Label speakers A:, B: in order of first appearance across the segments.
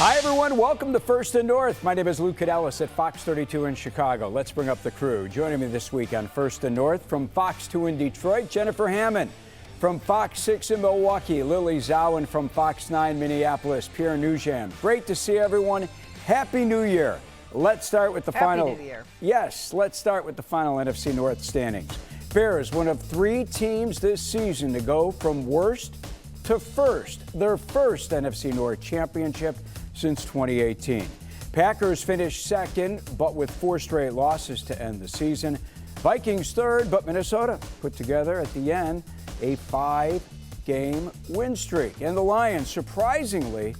A: Hi, everyone. Welcome to First and North. My name is Lou Cadellis at Fox 32 in Chicago. Let's bring up the crew. Joining me this week on First and North from Fox 2 in Detroit, Jennifer Hammond. From Fox 6 in Milwaukee, Lily Zhao. And from Fox 9 Minneapolis, Pierre Nugent. Great to see everyone. Happy New Year. Let's start with the final.
B: Happy New Year.
A: Yes, let's start with the final NFC North standings. Bears, one of 3 teams this season to go from worst to first, their first NFC North championship since 2018. Packers finished second, but with 4 straight losses to end the season. Vikings third, but Minnesota put together at the end a 5-game win streak. And the Lions, surprisingly,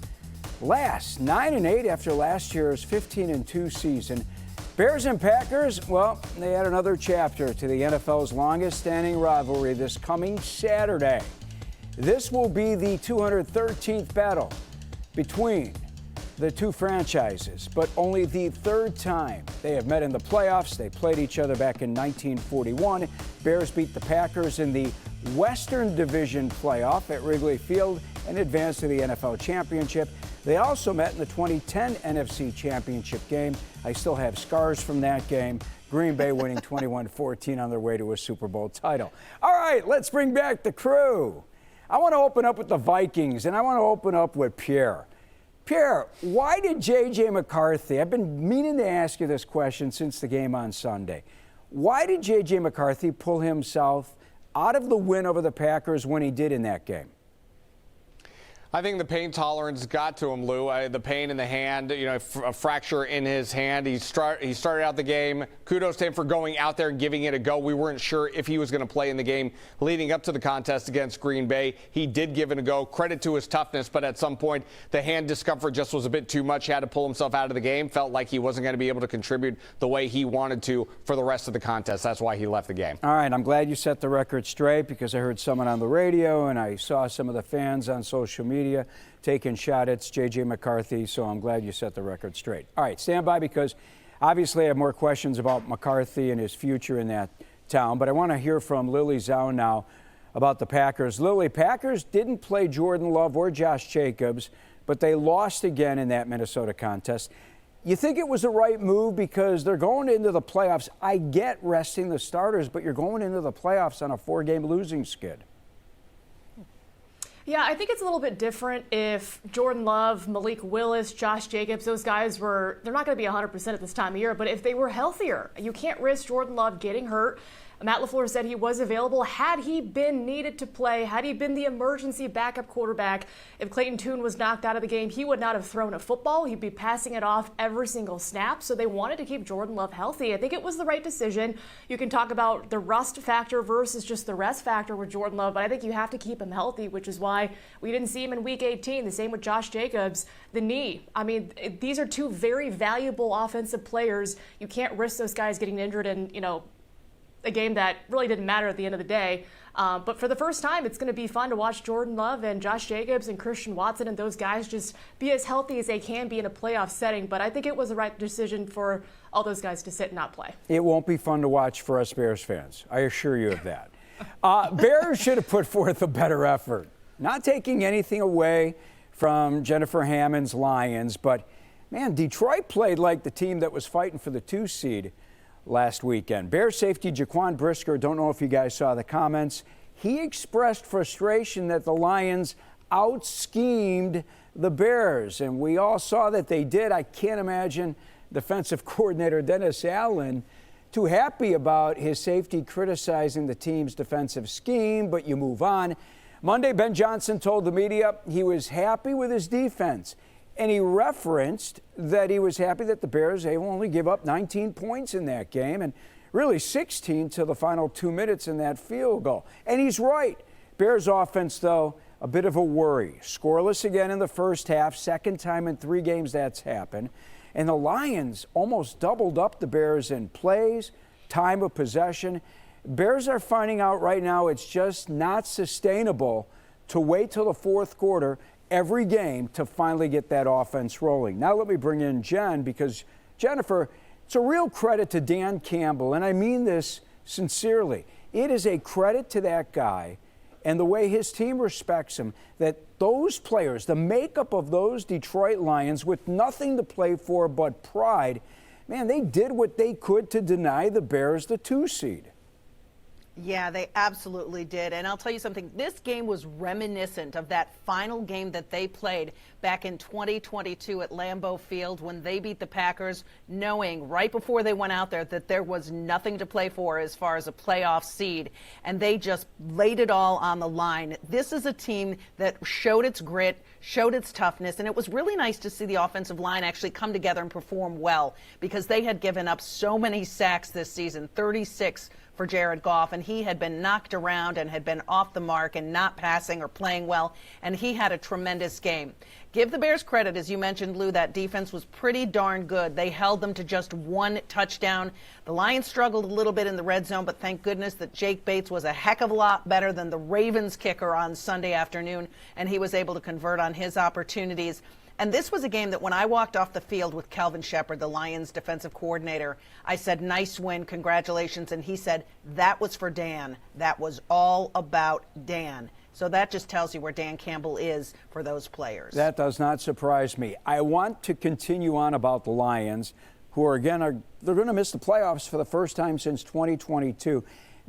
A: last 9-8 after last year's 15-2 season. Bears and Packers, well, they add another chapter to the NFL's longest-standing rivalry this coming Saturday. This will be the 213th battle between the two franchises, but only the 3rd time they have met in the playoffs. They played each other back in 1941. Bears beat the Packers in the Western Division playoff at Wrigley Field and advanced to the NFL Championship. They also met in the 2010 NFC Championship game. I still have scars from that game. Green Bay winning 21-14 on their way to a Super Bowl title. All right, let's bring back the crew. I want to open up with the Vikings, and I want to open up with Pierre. Pierre, why did J.J. McCarthy, I've been meaning to ask you this question since the game on Sunday. Why did J.J. McCarthy pull himself out of the win over the Packers when he did in that game?
C: I think the pain tolerance got to him, Lou. The pain in the hand, a fracture in his hand. He started out the game. Kudos to him for going out there and giving it a go. We weren't sure if he was going to play in the game leading up to the contest against Green Bay. He did give it a go. Credit to his toughness, but at some point the hand discomfort just was a bit too much. He had to pull himself out of the game. Felt like he wasn't going to be able to contribute the way he wanted to for the rest of the contest. That's why he left the game.
A: All right, I'm glad you set the record straight because I heard someone on the radio and I saw some of the fans on social media taking shot at J.J. McCarthy, so I'm glad you set the record straight. All right, stand by because obviously I have more questions about McCarthy and his future in that town, but I want to hear from Lily Zhao now about the Packers. Lily, Packers didn't play Jordan Love or Josh Jacobs, but they lost again in that Minnesota contest. You think it was the right move because they're going into the playoffs? I get resting the starters, but you're going into the playoffs on a 4-game losing skid.
B: Yeah, I think it's a little bit different if Jordan Love, Malik Willis, Josh Jacobs, those guys they're not going to be 100% at this time of year, but if they were healthier, you can't risk Jordan Love getting hurt. Matt LaFleur said he was available had he been needed to play, had he been the emergency backup quarterback. If Clayton Tune was knocked out of the game, he would not have thrown a football. He'd be passing it off every single snap. So they wanted to keep Jordan Love healthy. I think it was the right decision. You can talk about the rust factor versus just the rest factor with Jordan Love, but I think you have to keep him healthy, which is why we didn't see him in Week 18. The same with Josh Jacobs. The knee. I mean, these are 2 very valuable offensive players. You can't risk those guys getting injured and, a game that really didn't matter at the end of the day. But for the first time, it's going to be fun to watch Jordan Love and Josh Jacobs and Christian Watson and those guys just be as healthy as they can be in a playoff setting. But I think it was the right decision for all those guys to sit and not play.
A: It won't be fun to watch for us Bears fans. I assure you of that. Bears should have put forth a better effort. Not taking anything away from Jennifer Hammond's Lions, but, man, Detroit played like the team that was fighting for the 2 seed last weekend. Bears safety Jaquan Brisker, don't know if you guys saw the comments. He expressed frustration that the Lions out-schemed the Bears, and we all saw that they did. I can't imagine defensive coordinator Dennis Allen too happy about his safety criticizing the team's defensive scheme, but you move on. Monday, Ben Johnson told the media he was happy with his defense. And he referenced that he was happy that the Bears only give up 19 points in that game and really 16 to the final 2 minutes in that field goal. And he's right. Bears offense, though, a bit of a worry. Scoreless again in the first half, 2nd time in 3 games that's happened. And the Lions almost doubled up the Bears in plays, time of possession. Bears are finding out right now it's just not sustainable to wait till the 4th quarter every game to finally get that offense rolling. Now let me bring in Jen because, Jennifer, it's a real credit to Dan Campbell, and I mean this sincerely. It is a credit to that guy and the way his team respects him, that those players, the makeup of those Detroit Lions with nothing to play for but pride, man, they did what they could to deny the Bears the 2 seed.
D: Yeah, they absolutely did. And I'll tell you something, this game was reminiscent of that final game that they played back in 2022 at Lambeau Field when they beat the Packers, knowing right before they went out there that there was nothing to play for as far as a playoff seed. And they just laid it all on the line. This is a team that showed its grit, showed its toughness, and it was really nice to see the offensive line actually come together and perform well, because they had given up so many sacks this season, 36 for Jared Goff, and he had been knocked around and had been off the mark and not passing or playing well, and he had a tremendous game. Give the Bears credit, as you mentioned, Lou, that defense was pretty darn good. They held them to just 1 touchdown. The Lions struggled a little bit in the red zone, but thank goodness that Jake Bates was a heck of a lot better than the Ravens kicker on Sunday afternoon, and he was able to convert on his opportunities. And this was a game that when I walked off the field with Kelvin Shepard, the Lions defensive coordinator, I said, nice win, congratulations. And he said, that was for Dan. That was all about Dan. So that just tells you where Dan Campbell is for those players.
A: That does not surprise me. I want to continue on about the Lions, who are they're going to miss the playoffs for the first time since 2022.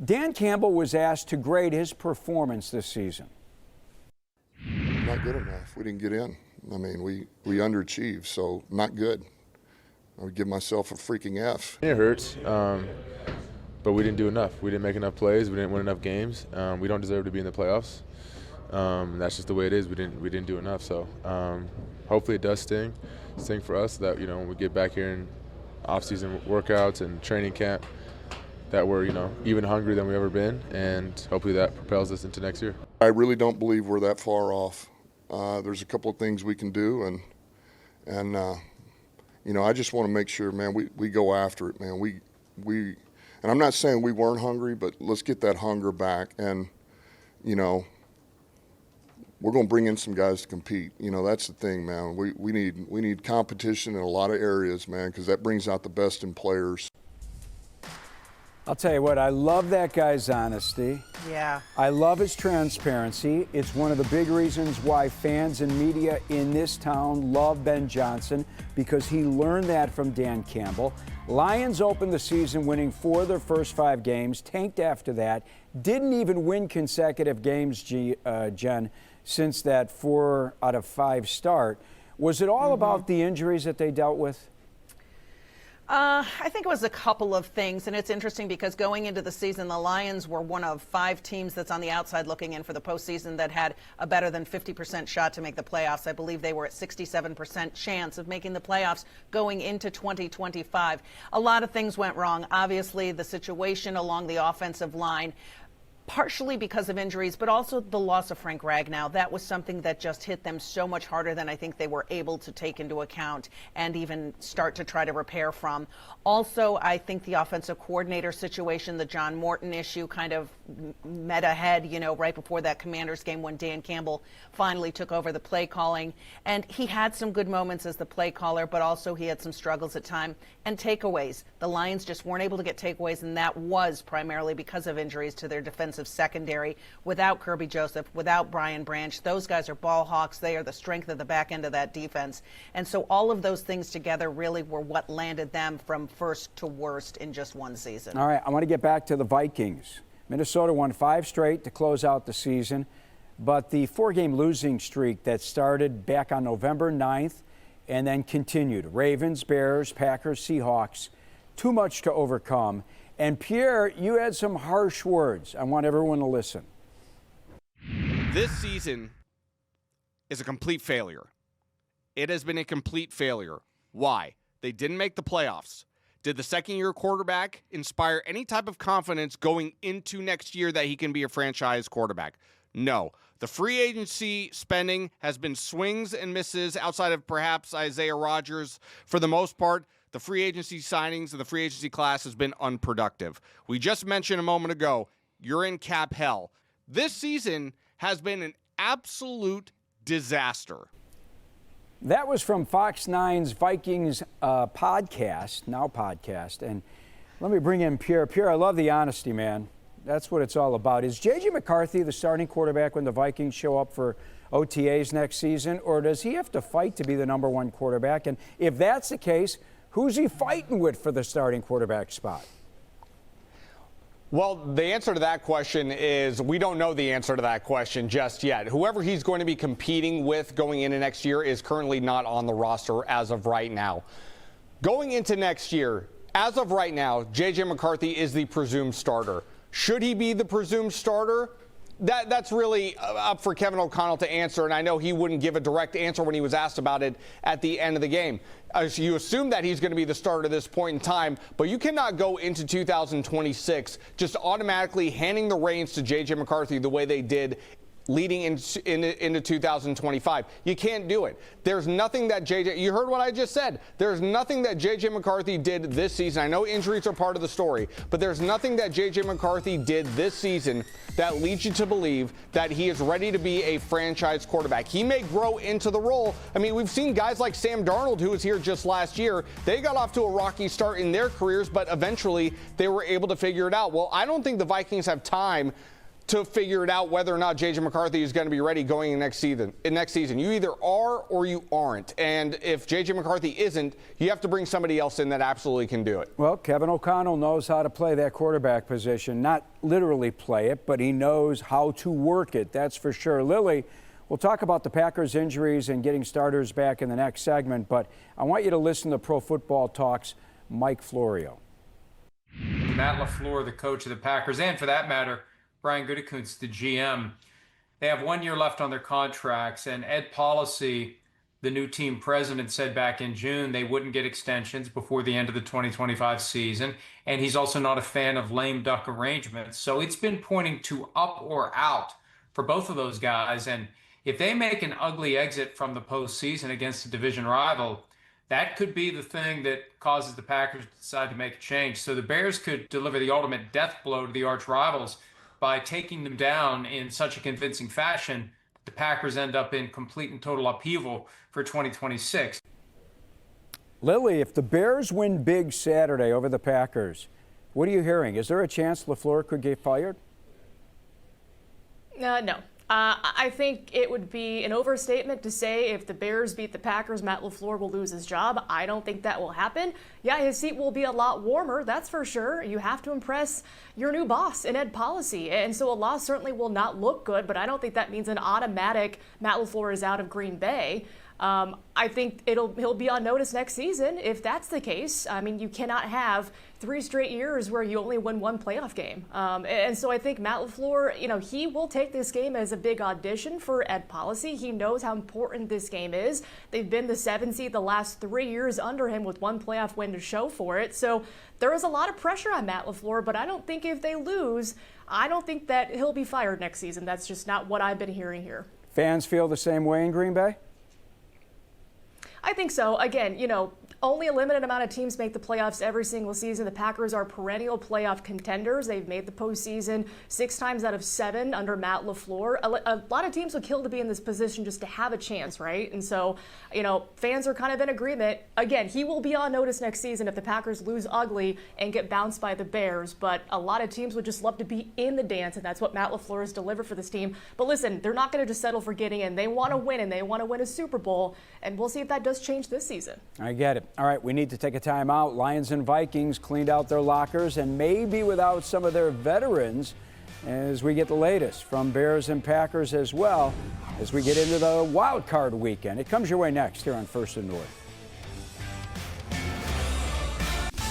A: Dan Campbell was asked to grade his performance this season.
E: Not good enough. We didn't get in. I mean, we underachieved, so not good. I would give myself a freaking F.
F: It hurts, but we didn't do enough. We didn't make enough plays. We didn't win enough games. We don't deserve to be in the playoffs. That's just the way it is. We didn't do enough. So hopefully it does sting for us, that when we get back here in off-season workouts and training camp, that we're even hungrier than we've ever been, and hopefully that propels us into next year.
E: I really don't believe we're that far off. There's a couple of things we can do, and I just want to make sure, man, we go after it, man. And I'm not saying we weren't hungry, but let's get that hunger back, and we're going to bring in some guys to compete. That's the thing, man. We need competition in a lot of areas, man, because that brings out the best in players.
A: I'll tell you what, I love that guy's honesty.
D: Yeah.
A: I love his transparency. It's one of the big reasons why fans and media in this town love Ben Johnson, because he learned that from Dan Campbell. Lions opened the season winning 4 of their first 5 games, tanked after that, didn't even win consecutive games, Jen, since that 4 out of 5 start. Was it all about the injuries that they dealt with?
D: I think it was a couple of things, and it's interesting because going into the season, the Lions were one of 5 teams that's on the outside looking in for the postseason that had a better than 50% shot to make the playoffs. I believe they were at 67% chance of making the playoffs going into 2025. A lot of things went wrong. Obviously, the situation along the offensive line, partially because of injuries, but also the loss of Frank Ragnow. That was something that just hit them so much harder than I think they were able to take into account and even start to try to repair from. Also, I think the offensive coordinator situation, the John Morton issue, kind of met ahead, right before that Commanders game when Dan Campbell finally took over the play calling. And he had some good moments as the play caller, but also he had some struggles at time. And takeaways. The Lions just weren't able to get takeaways, and that was primarily because of injuries to their defensive secondary. Without Kirby Joseph, without Brian Branch, those guys are ball hawks. They are the strength of the back end of that defense. And so all of those things together really were what landed them from first to worst in just one season.
A: All right, I want to get back to the Vikings. Minnesota won 5 straight to close out the season, but the 4-game losing streak that started back on November 9th and then continued. Ravens, Bears, Packers, Seahawks, too much to overcome. And Pierre, you had some harsh words. I want everyone to listen.
C: This season is a complete failure. It has been a complete failure. Why? They didn't make the playoffs. Did the second-year quarterback inspire any type of confidence going into next year that he can be a franchise quarterback? No. The free agency spending has been swings and misses outside of perhaps Isaiah Rodgers. For the most part, the free agency signings and the free agency class has been unproductive. We just mentioned a moment ago, you're in cap hell. This season has been an absolute disaster.
A: That was from Fox 9's Vikings podcast, now podcast. And let me bring in Pierre. Pierre, I love the honesty, man. That's what it's all about. Is J.J. McCarthy the starting quarterback when the Vikings show up for OTAs next season, or does he have to fight to be the number one quarterback? And if that's the case, who's he fighting with for the starting quarterback spot?
C: Well, the answer to that question is we don't know the answer to that question just yet. Whoever he's going to be competing with going into next year is currently not on the roster as of right now. Going into next year, as of right now, J.J. McCarthy is the presumed starter. Should he be the presumed starter? That's really up for Kevin O'Connell to answer, and I know he wouldn't give a direct answer when he was asked about it at the end of the game. You assume that he's going to be the starter at this point in time, but you cannot go into 2026 just automatically handing the reins to J.J. McCarthy the way they did leading into 2025. You can't do it. There's nothing that you heard what I just said. There's nothing that J.J. McCarthy did this season. I know injuries are part of the story, but there's nothing that J.J. McCarthy did this season that leads you to believe that he is ready to be a franchise quarterback. He may grow into the role. I mean, we've seen guys like Sam Darnold, who was here just last year. They got off to a rocky start in their careers, but eventually they were able to figure it out. Well, I don't think the Vikings have time to figure it out whether or not J.J. McCarthy is going to be ready going in next season. You either are or you aren't. And if J.J. McCarthy isn't, you have to bring somebody else in that absolutely can do it.
A: Well, Kevin O'Connell knows how to play that quarterback position. Not literally play it, but he knows how to work it. That's for sure. Lily, we'll talk about the Packers' injuries and getting starters back in the next segment, but I want you to listen to Pro Football Talk's Mike Florio.
G: Matt LaFleur, the coach of the Packers, and for that matter, Brian Gutekunst, the GM, they have 1 year left on their contracts, and Ed Policy, the new team president, said back in June they wouldn't get extensions before the end of the 2025 season, and he's also not a fan of lame duck arrangements. So it's been pointing to up or out for both of those guys, and if they make an ugly exit from the postseason against a division rival, that could be the thing that causes the Packers to decide to make a change. So the Bears could deliver the ultimate death blow to the arch rivals by taking them down in such a convincing fashion. The Packers end up in complete and total upheaval for 2026.
A: Lily, if the Bears win big Saturday over the Packers, what are you hearing? Is there a chance LaFleur could get fired?
B: No. I think it would be an overstatement to say if the Bears beat the Packers, Matt LaFleur will lose his job. I don't think that will happen. Yeah, his seat will be a lot warmer, that's for sure. You have to impress your new boss in Ed Policy. And so a loss certainly will not look good, but I don't think that means an automatic Matt LaFleur is out of Green Bay. I think he'll be on notice next season if that's the case. I mean, you cannot have 3 straight years where you only win 1 playoff game. And so I think Matt LaFleur, he will take this game as a big audition for Ed Policy. He knows how important this game is. They've been the 7th seed the last 3 years under him with 1 playoff win to show for it. So there is a lot of pressure on Matt LaFleur, but I don't think if they lose, I don't think that he'll be fired next season. That's just not what I've been hearing here.
A: Fans feel the same way in Green Bay?
B: I think so. Again, only a limited amount of teams make the playoffs every single season. The Packers are perennial playoff contenders. They've made the postseason 6 times out of 7 under Matt LaFleur. A lot of teams would kill to be in this position just to have a chance, right? And so, fans are kind of in agreement. Again, he will be on notice next season if the Packers lose ugly and get bounced by the Bears. But a lot of teams would just love to be in the dance, and that's what Matt LaFleur has delivered for this team. But listen, they're not going to just settle for getting in. They want to win, and they want to win a Super Bowl. And we'll see if that does change this season.
A: I get it. All right, we need to take a time out. Lions and Vikings cleaned out their lockers and maybe without some of their veterans as we get the latest from Bears and Packers as well as we get into the wild card weekend. It comes your way next here on First and North.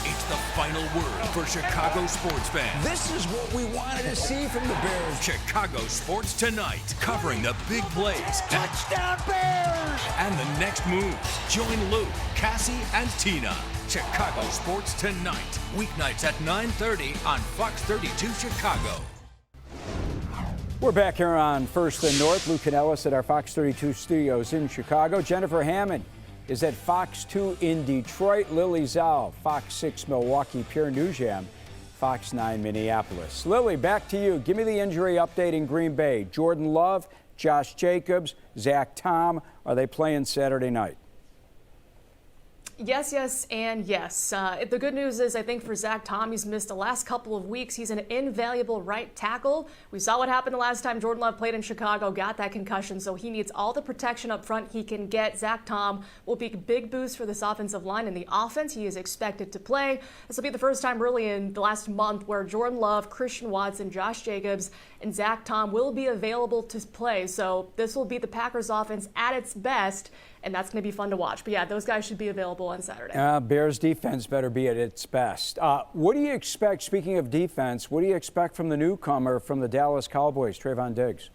H: It's the final word for Chicago sports fans.
I: This is what we wanted to see from the Bears.
H: Chicago Sports Tonight, covering the big plays.
I: Touchdown Bears!
H: And the next moves. Join Lou, Cassie, and Tina. Chicago Sports Tonight, weeknights at 9:30 on Fox 32 Chicago.
A: We're back here on First and North. Lou Canellis at our Fox 32 studios in Chicago. Jennifer Hammond is at Fox 2 in Detroit. Lily Zhao, Fox 6 Milwaukee. Pierre Nugent, Fox 9 Minneapolis. Lily, back to you. Give me the injury update in Green Bay. Jordan Love, Josh Jacobs, Zach Tom, are they playing Saturday night?
B: Yes, yes, and yes. The good news is, I think for Zach Tom, he's missed the last couple of weeks. He's an invaluable right tackle. We saw what happened the last time Jordan Love played in Chicago, got that concussion, so he needs all the protection up front he can get. Zach Tom will be a big boost for this offensive line and the offense. He is expected to play. This will be the first time really in the last month where Jordan Love, Christian Watson, Josh Jacobs, and Zach Tom will be available to play. So this will be the Packers offense at its best, and that's going to be fun to watch. But yeah, those guys should be available on Saturday.
A: Bears defense better be at its best. What do you expect, speaking of defense, what do you expect from the newcomer from the Dallas Cowboys, Trayvon Diggs?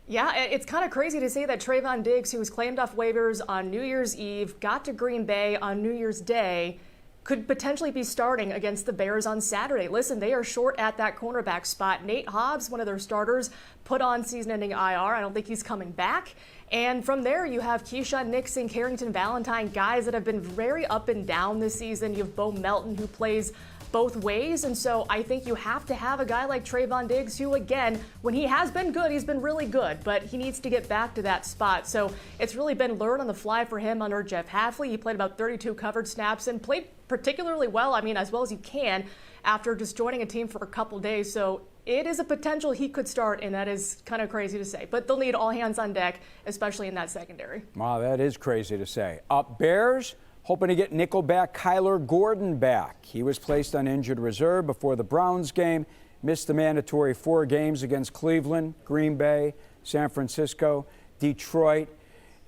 B: Yeah, it's kind of crazy to say that Trayvon Diggs, who was claimed off waivers on New Year's Eve, got to Green Bay on New Year's Day, could potentially be starting against the Bears on Saturday. Listen, they are short at that cornerback spot. Nate Hobbs, one of their starters, put on season-ending IR. I don't think he's coming back. And from there, you have Keyshawn Nixon, Carrington Valentine, guys that have been very up and down this season. You have Bo Melton, who plays both ways. And so I think you have to have a guy like Trayvon Diggs, who, again, when he has been good, he's been really good, but he needs to get back to that spot. So it's really been learn on the fly for him under Jeff Hafley. He played about 32 covered snaps and played particularly well, as well as you can, after just joining a team for a couple days. So it is a potential he could start, and that is kind of crazy to say. But they'll need all hands on deck, especially in that secondary.
A: Wow, that is crazy to say. Bears hoping to get nickelback Kyler Gordon back. He was placed on injured reserve before the Browns game, missed the mandatory 4 games against Cleveland, Green Bay, San Francisco, Detroit.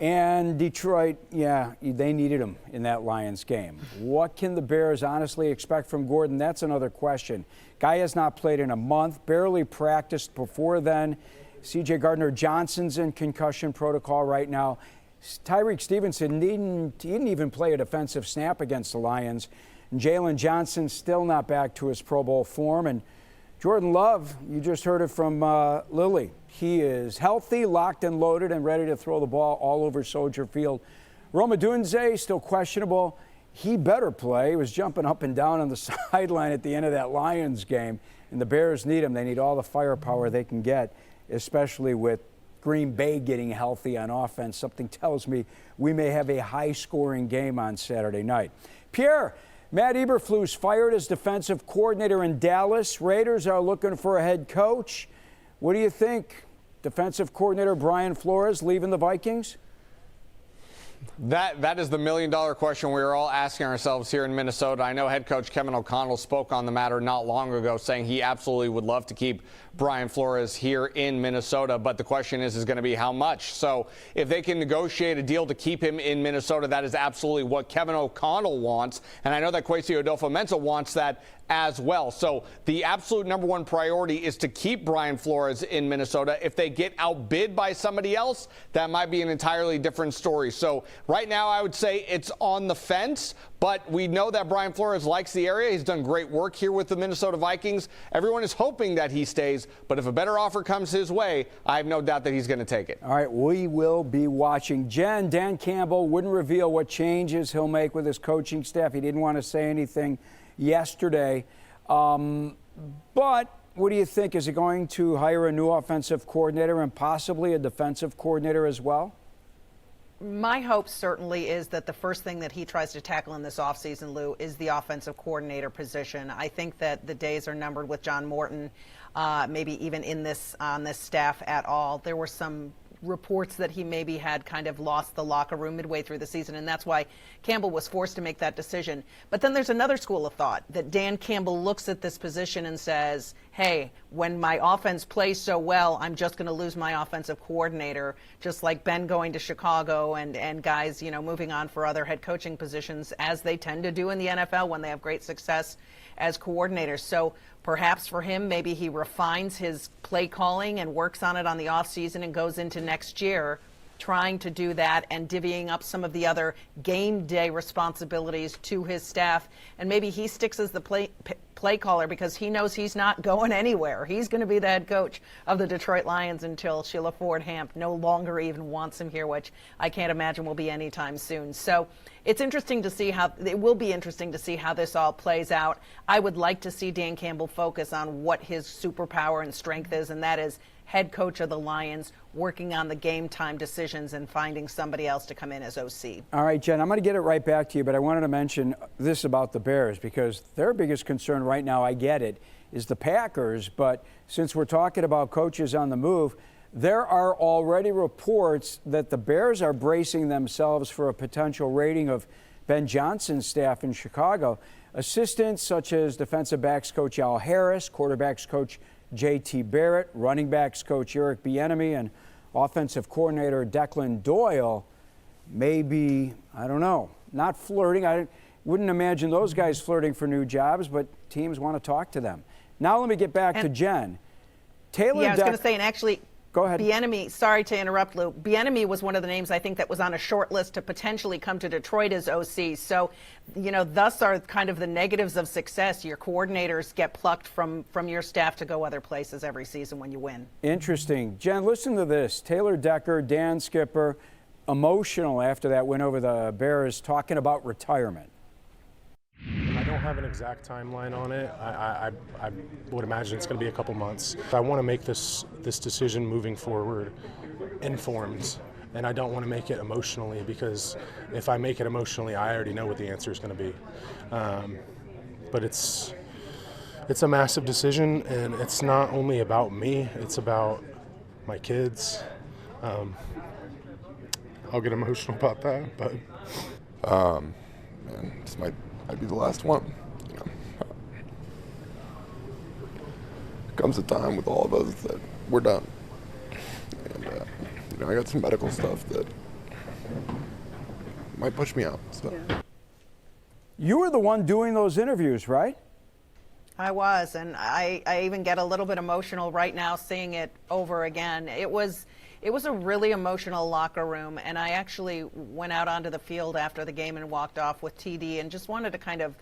A: And Detroit, yeah, they needed him in that Lions game. What can the Bears honestly expect from Gordon? That's another question. Guy has not played in a month, barely practiced before then. C.J. Gardner-Johnson's in concussion protocol right now. Tyreek Stevenson didn't even play a defensive snap against the Lions. And Jalen Johnson still not back to his Pro Bowl form. And Jordan Love, you just heard it from Lily. He is healthy, locked and loaded, and ready to throw the ball all over Soldier Field. Rome Odunze, still questionable. He better play. He was jumping up and down on the sideline at the end of that Lions game. And the Bears need him. They need all the firepower they can get, especially with Green Bay getting healthy on offense. Something tells me we may have a high-scoring game on Saturday night. Pierre, Matt Eberflus fired as defensive coordinator in Dallas. Raiders are looking for a head coach. What do you think? Defensive coordinator Brian Flores leaving the Vikings?
C: That is the million-dollar question we are all asking ourselves here in Minnesota. I know head coach Kevin O'Connell spoke on the matter not long ago, saying he absolutely would love to keep Brian Flores here in Minnesota, but the question is going to be how much. So if they can negotiate a deal to keep him in Minnesota, that is absolutely what Kevin O'Connell wants, and I know that Kwesi Adolfo-Mensah wants that as well. So the absolute number one priority is to keep Brian Flores in Minnesota. If they get outbid by somebody else, that might be an entirely different story. So right now I would say it's on the fence, but we know that Brian Flores likes the area. He's done great work here with the Minnesota Vikings. Everyone is hoping that he stays, but if a better offer comes his way, I have no doubt that he's going to take it.
A: All right, we will be watching. Dan Campbell wouldn't reveal what changes he'll make with his coaching staff. He didn't want to say anything yesterday. But what do you think? Is he going to hire a new offensive coordinator and possibly a defensive coordinator as well?
D: My hope certainly is that the first thing that he tries to tackle in this offseason, Lou, is the offensive coordinator position. I think that the days are numbered with John Morton, maybe even on this staff at all. There were some reports that he maybe had kind of lost the locker room midway through the season, and that's why Campbell was forced to make that decision. But then there's another school of thought that Dan Campbell looks at this position and says, hey, when my offense plays so well, I'm just going to lose my offensive coordinator, just like Ben going to Chicago and guys, moving on for other head coaching positions, as they tend to do in the NFL when they have great success as coordinators. So perhaps for him, maybe he refines his play calling and works on it on the offseason and goes into next year trying to do that and divvying up some of the other game day responsibilities to his staff. And maybe he sticks as the play caller because he knows he's not going anywhere. He's going to be the head coach of the Detroit Lions until Sheila Ford Hamp no longer even wants him here, which I can't imagine will be anytime soon. So it will be interesting to see how this all plays out. I would like to see Dan Campbell focus on what his superpower and strength is, and that is head coach of the Lions, working on the game time decisions and finding somebody else to come in as OC.
A: All right, Jen, I'm going to get it right back to you, but I wanted to mention this about the Bears because their biggest concern right now, I get it, is the Packers. But since we're talking about coaches on the move, there are already reports that the Bears are bracing themselves for a potential raiding of Ben Johnson's staff in Chicago. Assistants such as defensive backs coach Al Harris, quarterbacks coach J.T. Barrett, running backs coach Eric Bieniemy, and offensive coordinator Declan Doyle may be, I don't know, not flirting. I wouldn't imagine those guys flirting for new jobs, but teams want to talk to them. Now let me get back to Jen. Taylor.
D: Yeah, I was going to say, and actually,
A: go ahead.
D: Bieniemy, sorry to interrupt, Lou. Bieniemy was one of the names I think that was on a short list to potentially come to Detroit as OC. So, thus are kind of the negatives of success. Your coordinators get plucked from your staff to go other places every season when you win. Interesting.
A: Jen, listen to this. Taylor Decker, Dan Skipper, emotional after that win over the Bears, talking about retirement.
J: I don't have an exact timeline on it. I would imagine it's going to be a couple months. I want to make this decision moving forward informed, and I don't want to make it emotionally, because if I make it emotionally, I already know what the answer is going to be. But it's a massive decision, and it's not only about me. It's about my kids. I'll get emotional about that, but
E: Man, this might be the last one. Comes a time with all of us that we're done. And I got some medical stuff that might push me out. So.
A: You were the one doing those interviews, right?
D: I was, and I even get a little bit emotional right now seeing it over again. It was a really emotional locker room, and I actually went out onto the field after the game and walked off with TD and just wanted to kind of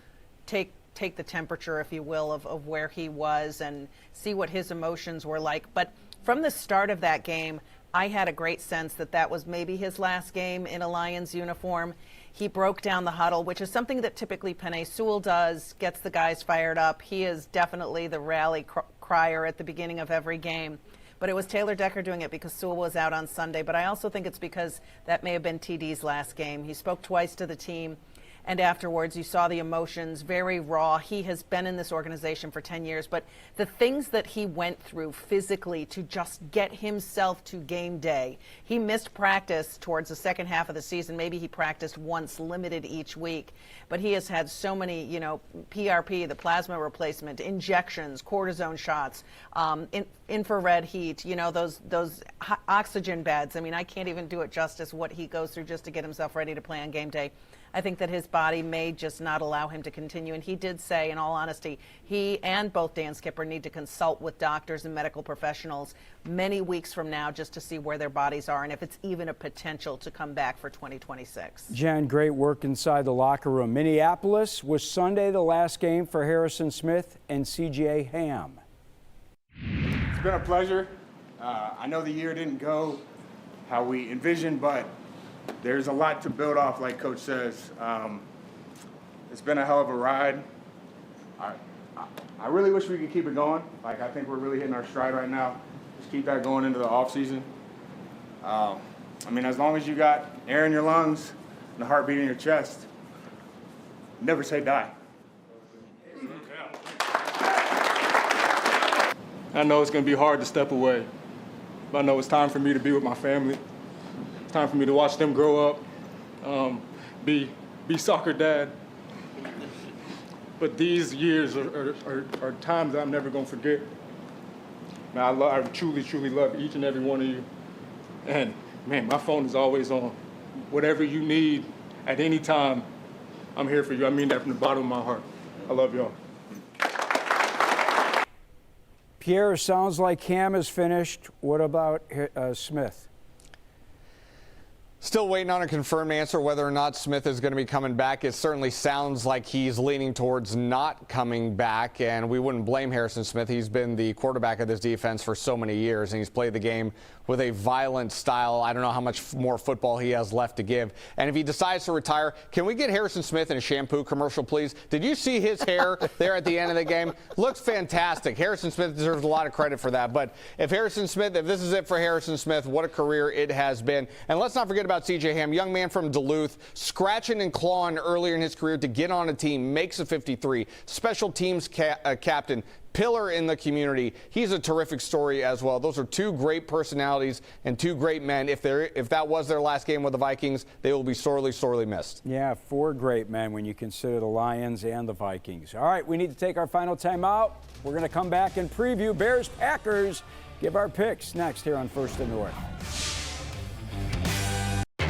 D: take the temperature, if you will, of where he was and see what his emotions were like. But from the start of that game, I had a great sense that was maybe his last game in a Lions uniform. He broke down the huddle, which is something that typically Penei Sewell does, gets the guys fired up. He is definitely the rally crier at the beginning of every game. But it was Taylor Decker doing it because Sewell was out on Sunday. But I also think it's because that may have been TD's last game. He spoke twice to the team, and afterwards you saw the emotions, very raw. He has been in this organization for 10 years, but the things that he went through physically to just get himself to game day. He missed practice towards the second half of the season. Maybe he practiced once, limited each week. But he has had so many, PRP, the plasma replacement, injections, cortisone shots, infrared heat, those oxygen beds. I mean, I can't even do it justice what he goes through just to get himself ready to play on game day. I think that his body may just not allow him to continue. And he did say, in all honesty, he and both Dan Skipper need to consult with doctors and medical professionals many weeks from now just to see where their bodies are and if it's even a potential to come back for 2026.
A: Jen, great work inside the locker room. Minneapolis was Sunday the last game for Harrison Smith and C.J. Ham.
K: It's been a pleasure. I know the year didn't go how we envisioned, but there's a lot to build off, like Coach says. It's been a hell of a ride. I really wish we could keep it going. Like, I think we're really hitting our stride right now. Just keep that going into the offseason. As long as you got air in your lungs and a heartbeat in your chest, never say die. I know it's going to be hard to step away, but I know it's time for me to be with my family. It's time for me to watch them grow up, be soccer dad. But these years are times that I'm never going to forget. Man, I truly, truly love each and every one of you. And, man, my phone is always on. Whatever you need at any time, I'm here for you. I mean that from the bottom of my heart. I love y'all.
A: Pierre, sounds like Cam is finished. What about Smith?
C: Still waiting on a confirmed answer whether or not Smith is going to be coming back. It certainly sounds like he's leaning towards not coming back, and we wouldn't blame Harrison Smith. He's been the quarterback of this defense for so many years, and he's played the game with a violent style. I don't know how much more football he has left to give. And if he decides to retire, can we get Harrison Smith in a shampoo commercial, please? Did you see his hair there at the end of the game? Looks fantastic. Harrison Smith deserves a lot of credit for that. But if this is it for Harrison Smith, what a career it has been. And let's not forget about C.J. Ham, young man from Duluth, scratching and clawing earlier in his career to get on a team, makes a 53, special teams captain, pillar in the community. He's a terrific story as well. Those are two great personalities and two great men. If that was their last game with the Vikings, they will be sorely, sorely missed.
A: Yeah, 4 great men when you consider the Lions and the Vikings. All right, we need to take our final timeout. We're going to come back and preview Bears-Packers. Give our picks next here on First and North.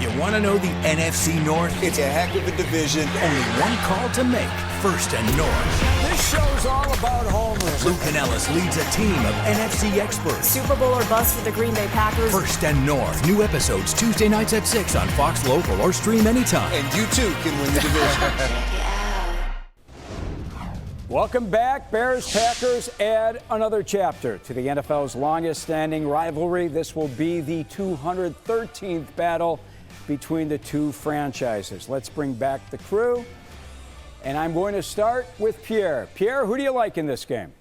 H: You want to know the NFC North?
I: It's a heck of a division.
H: Only one call to make. First and North.
I: This show's all about homers.
H: Lou Canellis leads a team of NFC experts.
B: Super Bowl or bust for the Green Bay Packers.
H: First and North. New episodes Tuesday nights at 6 on Fox Local or stream anytime.
I: And you too can win the division.
A: Welcome back. Bears-Packers add another chapter to the NFL's longest-standing rivalry. This will be the 213th battle between the two franchises. Let's bring back the crew. And I'm going to start with Pierre. Pierre, who do you like in this game?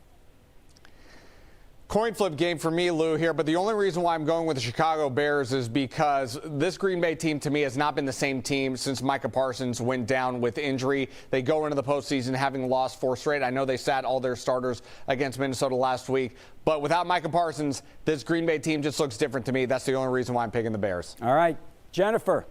C: Coin flip game for me, Lou, here, but the only reason why I'm going with the Chicago Bears is because this Green Bay team, to me, has not been the same team since Micah Parsons went down with injury. They go into the postseason having lost 4 straight. I know they sat all their starters against Minnesota last week, but without Micah Parsons, this Green Bay team just looks different to me. That's the only reason why I'm picking the Bears.
A: All right, Jennifer.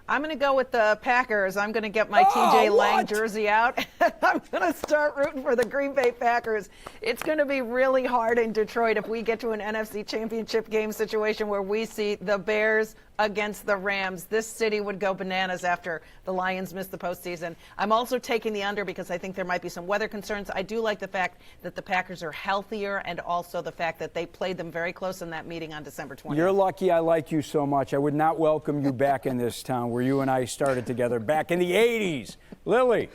D: I'm going to go with the Packers. I'm going to get my TJ Lang jersey out. I'm going to start rooting for the Green Bay Packers. It's going to be really hard in Detroit if we get to an NFC Championship game situation where we see the Bears against the Rams. This city would go bananas after the Lions missed the postseason. I'm also taking the under because I think there might be some weather concerns. I do like the fact that the Packers are healthier and also the fact that they played them very close in that meeting on December 20th.
A: You're lucky I like you so much. I would not welcome you back in this town where you and I started together back in the 80s. Lily.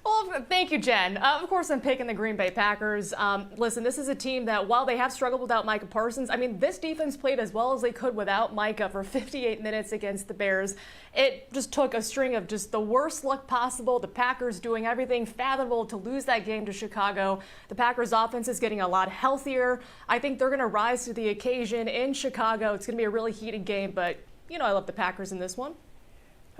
B: Well, thank you, Jen. Of course, I'm picking the Green Bay Packers. Listen, this is a team that, while they have struggled without Micah Parsons, I mean, this defense played as well as they could without Micah for 58 minutes against the Bears. It just took a string of just the worst luck possible. The Packers doing everything fathomable to lose that game to Chicago. The Packers' offense is getting a lot healthier. I think they're going to rise to the occasion in Chicago. It's going to be a really heated game, but, you know, I love the Packers in this one.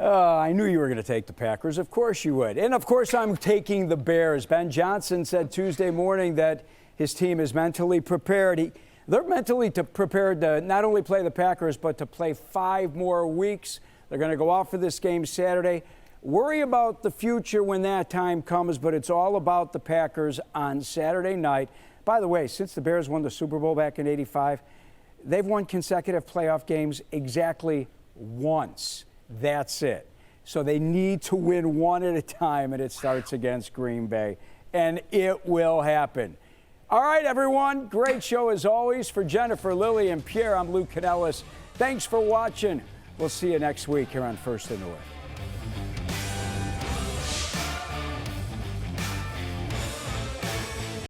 A: I knew you were going to take the Packers. Of course you would. And, of course, I'm taking the Bears. Ben Johnson said Tuesday morning that his team is mentally prepared. They're mentally prepared to not only play the Packers, but to play 5 more weeks. They're going to go out for this game Saturday. Worry about the future when that time comes, but it's all about the Packers on Saturday night. By the way, since the Bears won the Super Bowl back in '85, they've won consecutive playoff games exactly once. That's it. So they need to win one at a time, and it starts against Green Bay. And it will happen. All right, everyone. Great show as always. For Jennifer, Lily, and Pierre, I'm Lou Canellis. Thanks for watching. We'll see you next week here on First and North.